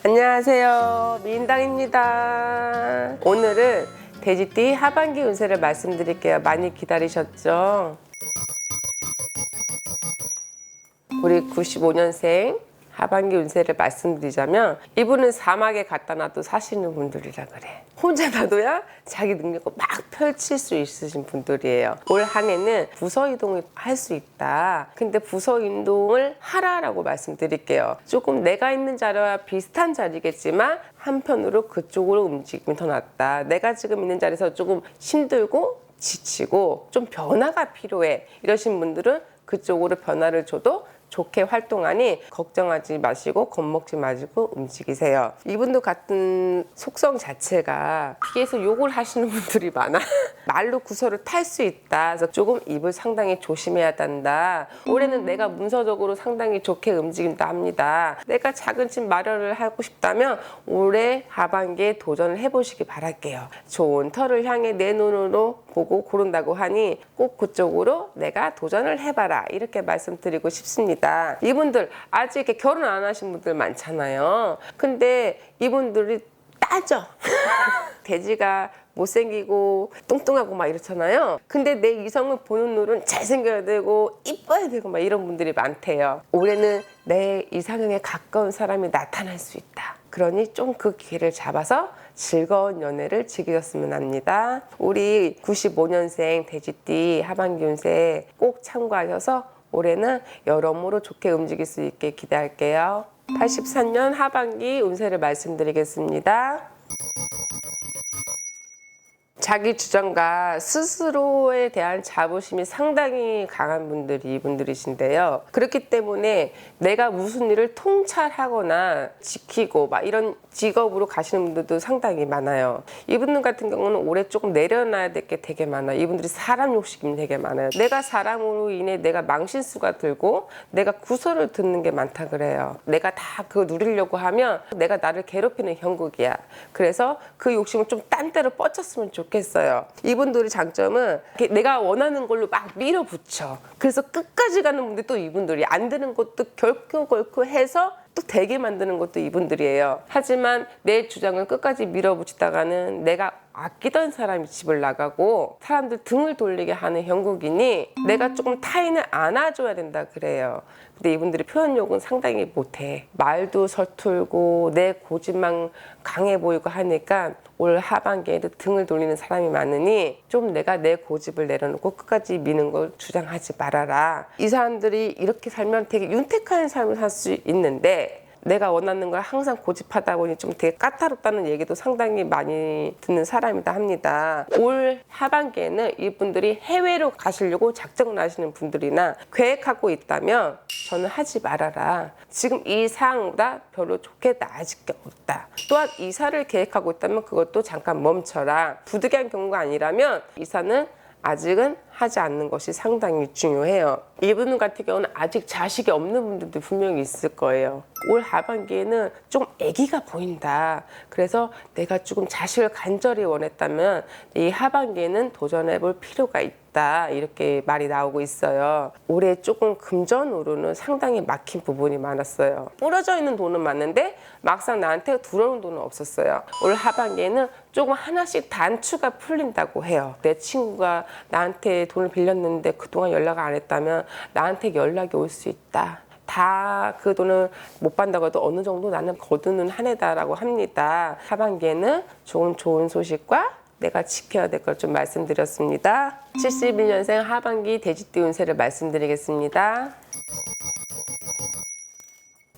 안녕하세요, 미인당입니다. 오늘은 돼지띠 하반기 운세를 말씀드릴게요. 많이 기다리셨죠? 우리 95년생 하반기 운세를 말씀드리자면, 이분은 사막에 갖다 놔도 사시는 분들이라 그래. 혼자 놔둬야 자기 능력을 막 펼칠 수 있으신 분들이에요. 올 한 해는 부서 이동을 할 수 있다. 근데 부서 이동을 하라라고 말씀드릴게요. 조금 내가 있는 자리와 비슷한 자리겠지만 한편으로 그쪽으로 움직이면 더 낫다. 내가 지금 있는 자리에서 조금 힘들고 지치고 좀 변화가 필요해, 이러신 분들은 그쪽으로 변화를 줘도 좋게 활동하니 걱정하지 마시고 겁먹지 마시고 움직이세요. 이분도 같은 속성 자체가 피해서 욕을 하시는 분들이 많아. 말로 구설을 탈 수 있다. 그래서 조금 입을 상당히 조심해야 한다. 올해는 내가 문서적으로 상당히 좋게 움직인다 합니다. 내가 작은 집 마련을 하고 싶다면 올해 하반기에 도전을 해보시기 바랄게요. 좋은 터를 향해 내 눈으로 보고 고른다고 하니 꼭 그쪽으로 내가 도전을 해봐라, 이렇게 말씀드리고 싶습니다. 이분들 아직 이렇게 결혼 안 하신 분들 많잖아요. 근데 이분들이 따져. 돼지가 못생기고 뚱뚱하고 막 이렇잖아요. 근데 내 이성을 보는 눈은 잘생겨야 되고 이뻐야 되고 막 이런 분들이 많대요. 올해는 내 이상형에 가까운 사람이 나타날 수 있다. 그러니 좀 그 기회를 잡아서 즐거운 연애를 즐기셨으면 합니다. 우리 95년생 돼지띠 하반기 운세 꼭 참고하셔서 올해는 여러모로 좋게 움직일 수 있게 기대할게요. 83년 하반기 운세를 말씀드리겠습니다. 자기 주장과 스스로에 대한 자부심이 상당히 강한 분들이 이분들이신데요. 그렇기 때문에 내가 무슨 일을 통찰하거나 지키고 막 이런 직업으로 가시는 분들도 상당히 많아요. 이분들 같은 경우는 올해 조금 내려놔야 될 게 되게 많아요. 이분들이 사람 욕심이 되게 많아요. 내가 사람으로 인해 내가 망신수가 들고 내가 구설을 듣는 게 많다 그래요. 내가 다 그거 누리려고 하면 내가 나를 괴롭히는 형국이야. 그래서 그 욕심을 좀 딴 데로 뻗쳤으면 좋겠어요. 이분들의 장점은 내가 원하는 걸로 막 밀어붙여. 그래서 끝까지 가는 분들이 또 이분들이, 안 되는 것도 결코 해서 또 되게 만드는 것도 이분들이에요. 하지만 내 주장을 끝까지 밀어붙이다가는 내가 아끼던 사람이 집을 나가고 사람들 등을 돌리게 하는 형국이니 내가 조금 타인을 안아줘야 된다 그래요. 근데 이분들이 표현력은 상당히 못해. 말도 서툴고 내 고집만 강해 보이고 하니까 올 하반기에도 등을 돌리는 사람이 많으니 좀 내가 내 고집을 내려놓고 끝까지 미는 걸 주장하지 말아라. 이 사람들이 이렇게 살면 되게 윤택한 삶을 살 수 있는데 내가 원하는 걸 항상 고집하다 보니 좀 되게 까다롭다는 얘기도 상당히 많이 듣는 사람이다 합니다. 올 하반기에는 이분들이 해외로 가시려고 작정을 하시는 분들이나 계획하고 있다면 저는 하지 말아라. 지금 이 상황보다 별로 좋게 나아질 게 없다. 또한 이사를 계획하고 있다면 그것도 잠깐 멈춰라. 부득이한 경우가 아니라면 이사는 아직은 하지 않는 것이 상당히 중요해요. 이분 같은 경우는 아직 자식이 없는 분들도 분명히 있을 거예요. 올 하반기에는 좀 아기가 보인다. 그래서 내가 조금 자식을 간절히 원했다면 이 하반기에는 도전해 볼 필요가 있다. 이렇게 말이 나오고 있어요. 올해 조금 금전으로는 상당히 막힌 부분이 많았어요. 부러져 있는 돈은 많은데 막상 나한테 들어오는 돈은 없었어요. 올 하반기에는 조금 하나씩 단추가 풀린다고 해요. 내 친구가 나한테 돈을 빌렸는데 그동안 연락을 안 했다면 나한테 연락이 올 수 있다. 다 그 돈을 못 받는다고 해도 어느 정도 나는 거두는 한 해다라고 합니다. 하반기에는 조금 좋은 소식과 내가 지켜야 될 걸 좀 말씀드렸습니다. 71년생 하반기 돼지띠 운세를 말씀드리겠습니다.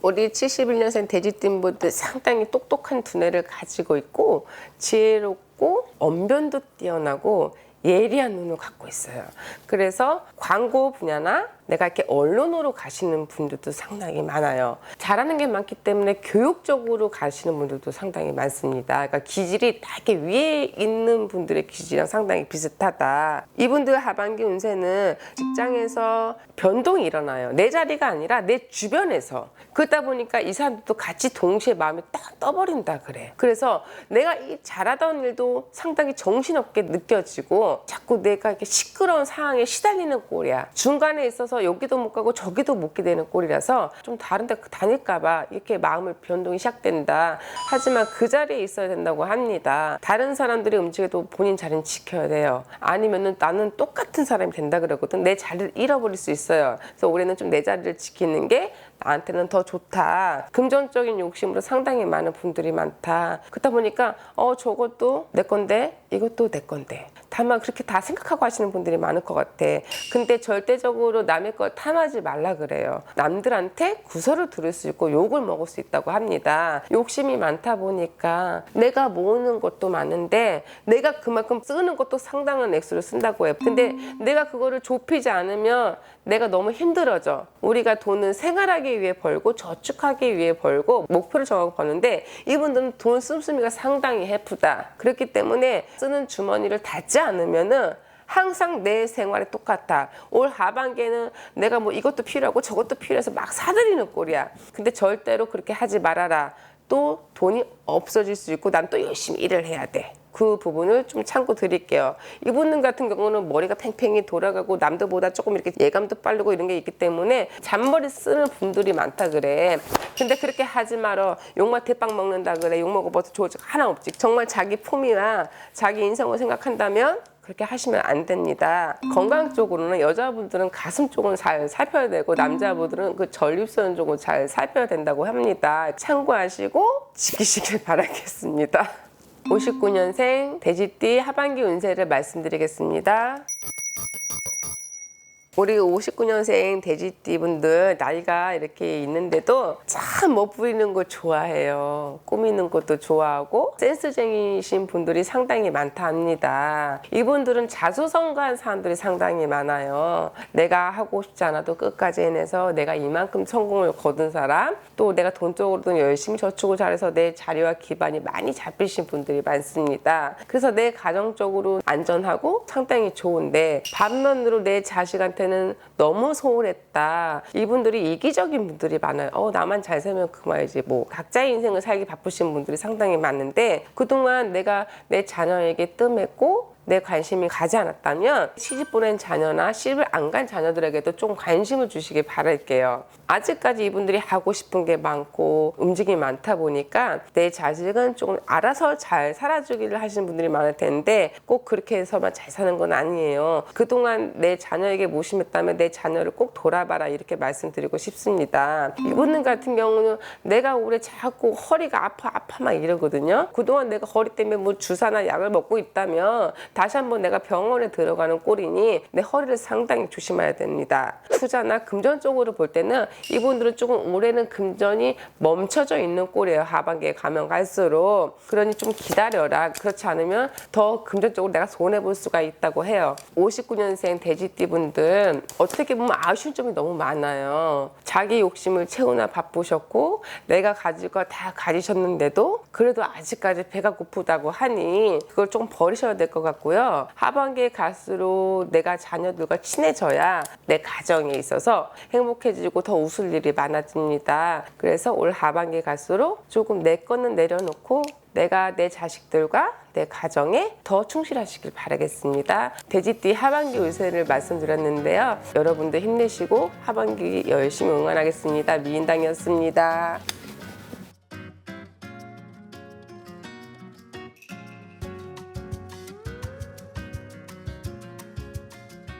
우리 71년생 돼지띠분들 상당히 똑똑한 두뇌를 가지고 있고 지혜롭고 언변도 뛰어나고 예리한 눈을 갖고 있어요. 그래서 광고 분야나 내가 이렇게 언론으로 가시는 분들도 상당히 많아요. 잘하는 게 많기 때문에 교육적으로 가시는 분들도 상당히 많습니다. 그러니까 기질이 다 이렇게 위에 있는 분들의 기질이랑 상당히 비슷하다. 이분들 하반기 운세는 직장에서 변동이 일어나요. 내 자리가 아니라 내 주변에서. 그러다 보니까 이 사람들도 같이 동시에 마음이 딱 떠버린다 그래. 그래서 내가 이 잘하던 일도 상당히 정신없게 느껴지고 자꾸 내가 이렇게 시끄러운 상황에 시달리는 꼴이야. 중간에 있어서 힘들어서 여기도 못 가고 저기도 못 가게 되는 꼴이라서 좀 다른 데 다닐까봐 이렇게 마음의 변동이 시작된다. 하지만 그 자리에 있어야 된다고 합니다. 다른 사람들이 움직여도 본인 자리는 지켜야 돼요. 아니면은 나는 똑같은 사람이 된다 그러거든. 내 자리를 잃어버릴 수 있어요. 그래서 올해는 좀 내 자리를 지키는 게 나한테는 더 좋다. 금전적인 욕심으로 상당히 많은 분들이 많다. 그러다 보니까 저것도 내 건데 이것도 내 건데 다만 그렇게 다 생각하고 하시는 분들이 많을 것 같아. 근데 절대적으로 남의 걸 탐하지 말라 그래요. 남들한테 구설을 들을 수 있고 욕을 먹을 수 있다고 합니다. 욕심이 많다 보니까 내가 모으는 것도 많은데 내가 그만큼 쓰는 것도 상당한 액수를 쓴다고 해요. 근데 내가 그거를 좁히지 않으면 내가 너무 힘들어져. 우리가 돈은 생활하기 위해 벌고 저축하기 위해 벌고 목표를 정하고 버는데 이분들은 돈 씀씀이가 상당히 해프다. 그렇기 때문에 쓰는 주머니를 닫지 않으면은 항상 내 생활이 똑같아. 올 하반기에는 내가 뭐 이것도 필요하고 저것도 필요해서 막 사들이는 꼴이야. 근데 절대로 그렇게 하지 말아라. 또 돈이 없어질 수 있고 난 또 열심히 일을 해야 돼. 그 부분을 좀 참고 드릴게요. 이분들 같은 경우는 머리가 팽팽히 돌아가고 남들보다 조금 이렇게 예감도 빠르고 이런 게 있기 때문에 잔머리 쓰는 분들이 많다 그래. 근데 그렇게 하지 말어. 욕만 대빵 먹는다 그래. 욕 먹어봐도 좋을 적 하나 없지. 정말 자기 품위나 자기 인성을 생각한다면 그렇게 하시면 안 됩니다. 건강 쪽으로는 여자분들은 가슴 쪽은 잘 살펴야 되고 남자분들은 그 전립선 쪽은 잘 살펴야 된다고 합니다. 참고하시고 지키시길 바라겠습니다. 59년생 돼지띠 하반기 운세를 말씀드리겠습니다. 우리 59년생 돼지띠 분들 나이가 이렇게 있는데도 참 멋부리는 거 좋아해요. 꾸미는 것도 좋아하고 센스쟁이신 분들이 상당히 많다 합니다. 이분들은 자수성가한 사람들이 상당히 많아요. 내가 하고 싶지 않아도 끝까지 해내서 내가 이만큼 성공을 거둔 사람, 또 내가 돈적으로도 열심히 저축을 잘해서 내 자리와 기반이 많이 잡히신 분들이 많습니다. 그래서 내 가정적으로 안전하고 상당히 좋은데 반면으로 내 자식한테 는 너무 소홀했다. 이분들이 이기적인 분들이 많아요. 나만 잘 살면 그만이지. 뭐 각자의 인생을 살기 바쁘신 분들이 상당히 많은데 그동안 내가 내 자녀에게 뜸했고 내 관심이 가지 않았다면 시집 보낸 자녀나 시집을 안 간 자녀들에게도 좀 관심을 주시길 바랄게요. 아직까지 이분들이 하고 싶은 게 많고 움직임이 많다 보니까 내 자식은 조금 알아서 잘 살아주기를 하시는 분들이 많을 텐데 꼭 그렇게 해서만 잘 사는 건 아니에요. 그동안 내 자녀에게 모심했다면 내 자녀를 꼭 돌아봐라 이렇게 말씀드리고 싶습니다. 이분들 같은 경우는 내가 올해 자꾸 허리가 아파 막 이러거든요. 그동안 내가 허리 때문에 뭐 주사나 약을 먹고 있다면 다시 한번 내가 병원에 들어가는 꼴이니 내 허리를 상당히 조심해야 됩니다. 투자나 금전 쪽으로 볼 때는 이분들은 조금 올해는 금전이 멈춰져 있는 꼴이에요. 하반기에 가면 갈수록. 그러니 좀 기다려라. 그렇지 않으면 더 금전적으로 내가 손해볼 수가 있다고 해요. 59년생 돼지띠 분들 어떻게 보면 아쉬운 점이 너무 많아요. 자기 욕심을 채우나 바쁘셨고 내가 가질 거 다 가지셨는데도 그래도 아직까지 배가 고프다고 하니 그걸 좀 버리셔야 될 것 같고요. 하반기에 갈수록 내가 자녀들과 친해져야 내 가정에 있어서 행복해지고 더 웃을 일이 많아집니다. 그래서 올 하반기에 갈수록 조금 내 거는 내려놓고 내가 내 자식들과 내 가정에 더 충실하시길 바라겠습니다. 돼지띠 하반기 운세를 말씀드렸는데요. 여러분들 힘내시고 하반기 열심히 응원하겠습니다. 미인당이었습니다.